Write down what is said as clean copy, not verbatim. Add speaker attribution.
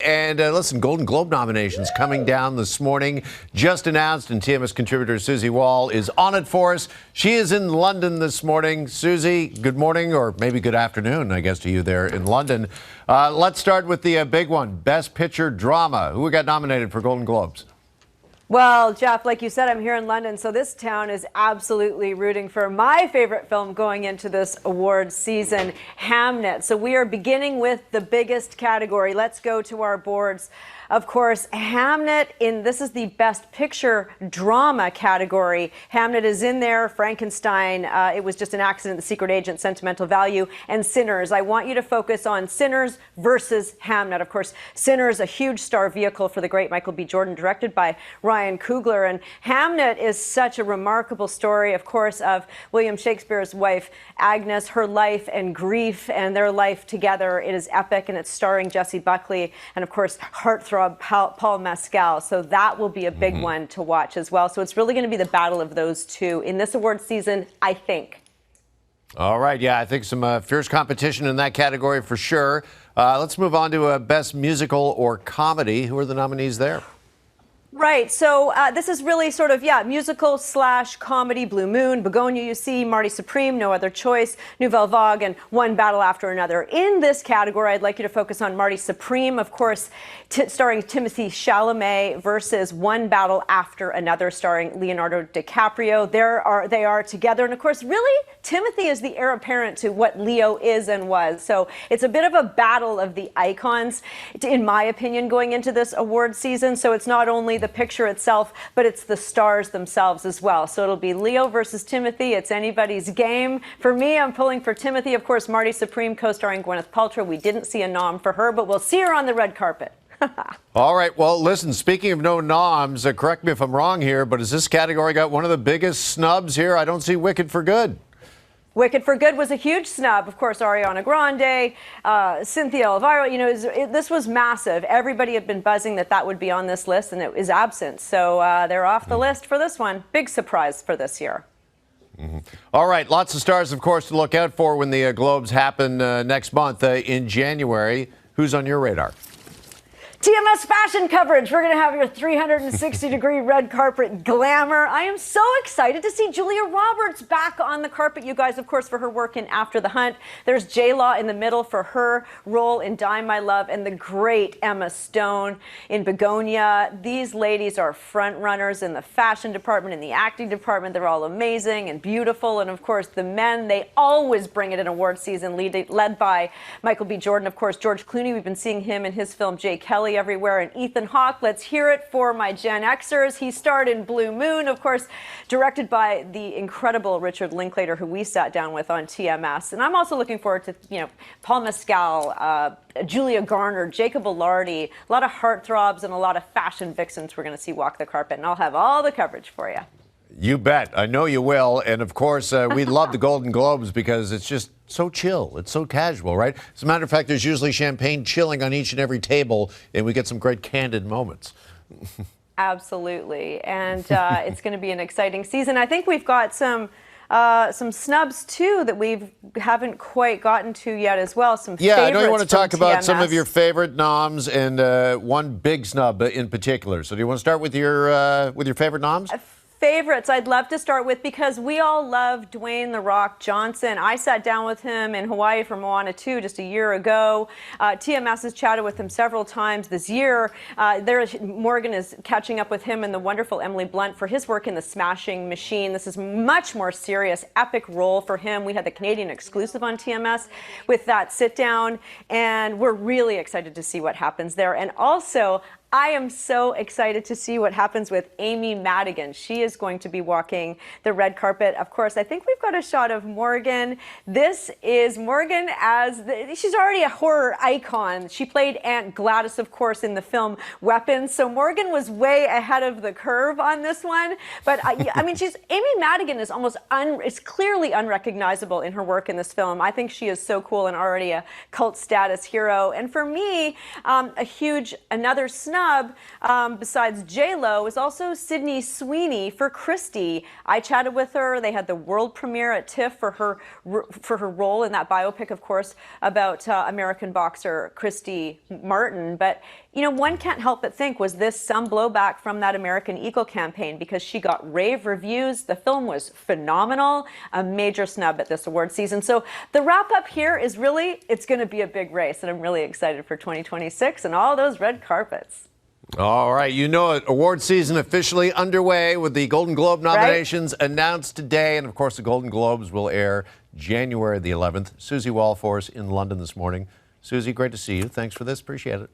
Speaker 1: And listen, Golden Globe nominations coming down this morning, just announced, and TMS contributor Susie Walls is on it for us. She is in London this morning. Susie, good morning, or maybe good afternoon, I guess, to you there in London. Let's start with the big one, Best Picture Drama. Who got nominated for Golden Globes?
Speaker 2: Well, Jeff, like you said, I'm here in London, so this town is absolutely rooting for my favorite film going into this award season, Hamnet. So we are beginning with the biggest category. Let's go to our boards. Of course, Hamnet, this is the Best Picture Drama category. Hamnet is in there, Frankenstein, It Was Just an Accident, The Secret Agent, Sentimental Value, and Sinners. I want you to focus on Sinners versus Hamnet. Of course, Sinners, a huge star vehicle for the great Michael B. Jordan, directed by Ryan Coogler. And Hamnet is such a remarkable story, of course, of William Shakespeare's wife, Agnes, her life and grief and their life together. It is epic, and it's starring Jessie Buckley and, of course, heartthrob Paul Mescal. So that will be a big one to watch as well. So it's really going to be the battle of those two in this award season, I think.
Speaker 1: All right. Yeah, I think some fierce competition in that category for sure. Let's move on to Best Musical or Comedy. Who are the nominees there?
Speaker 2: Right. So this is really sort of, musical / comedy. Blue Moon, Begonia, you see, Marty Supreme, No Other Choice, Nouvelle Vague, and One Battle After Another. In this category, I'd like you to focus on Marty Supreme, of course, starring Timothée Chalamet, versus One Battle After Another, starring Leonardo DiCaprio. They are together. And of course, really, Timothy is the heir apparent to what Leo is and was. So it's a bit of a battle of the icons, in my opinion, going into this award season. So it's not only the picture itself, but it's the stars themselves as well. So it'll be Leo versus Timothy. It's anybody's game. For me, I'm pulling for Timothy. Of course, Marty Supreme, co-starring Gwyneth Paltrow. We didn't see a nom for her, but we'll see her on the red carpet.
Speaker 1: All right. Well, listen, speaking of no noms, correct me if I'm wrong here, but has this category got one of the biggest snubs here? I don't see Wicked for Good.
Speaker 2: Wicked for Good was a huge snub. Of course, Ariana Grande, Cynthia Elvira, this was massive. Everybody had been buzzing that would be on this list, and it is absent. So they're off the list for this one. Big surprise for this year.
Speaker 1: All right. Lots of stars, of course, to look out for when the Globes happen next month in January. Who's on your radar?
Speaker 2: TMS fashion coverage. We're going to have your 360-degree red carpet glamour. I am so excited to see Julia Roberts back on the carpet, you guys, of course, for her work in After the Hunt. There's J-Law in the middle for her role in Die My Love, and the great Emma Stone in Begonia. These ladies are front runners in the fashion department, in the acting department. They're all amazing and beautiful. And, of course, the men, they always bring it in award season, led by Michael B. Jordan. Of course, George Clooney, we've been seeing him in his film Jay Kelly everywhere, and Ethan Hawke. Let's hear it for my Gen Xers. He starred in Blue Moon, of course, directed by the incredible Richard Linklater, who we sat down with on TMS. And I'm also looking forward to, Paul Mescal, Julia Garner, Jacob Elordi, a lot of heartthrobs and a lot of fashion vixens we're going to see walk the carpet, and I'll have all the coverage for you.
Speaker 1: You bet. I know you will. And of course, we love the Golden Globes because it's just so chill. It's so casual, right? As a matter of fact, there's usually champagne chilling on each and every table, and we get some great candid moments.
Speaker 2: Absolutely. And it's going to be an exciting season. I think we've got some snubs, too, that we haven't quite gotten to yet as well. Some favorites.
Speaker 1: I know you want to talk about
Speaker 2: TMS.
Speaker 1: some of your favorite noms and one big snub in particular. So do you want to start with your favorite noms?
Speaker 2: Favorites I'd love to start with, because we all love Dwayne "The Rock" Johnson. I sat down with him in Hawaii for Moana 2 just a year ago. TMS has chatted with him several times this year. Morgan is catching up with him and the wonderful Emily Blunt for his work in The Smashing Machine. This is much more serious, epic role for him. We had the Canadian exclusive on TMS with that sit down, and we're really excited to see what happens there. And also, I am so excited to see what happens with Amy Madigan. She is going to be walking the red carpet. Of course, I think we've got a shot of Morgan. This is Morgan she's already a horror icon. She played Aunt Gladys, of course, in the film Weapons. So Morgan was way ahead of the curve on this one. But I mean, Amy Madigan is is clearly unrecognizable in her work in this film. I think she is so cool and already a cult status hero. And for me, another snub snub, besides J-Lo, is also Sydney Sweeney for Christie. I chatted with her. They had the world premiere at TIFF for her role in that biopic, of course, about American boxer Christy Martin. But you know, one can't help but think, was this some blowback from that American Eagle campaign? Because she got rave reviews. The film was phenomenal, a major snub at this award season. So the wrap up here is really, it's going to be a big race, and I'm really excited for 2026 and all those red carpets.
Speaker 1: All right, you know it. Award season officially underway with the Golden Globe nominations announced today. And of course, the Golden Globes will air January the 11th. Susie Walls in London this morning. Susie, great to see you. Thanks for this. Appreciate it.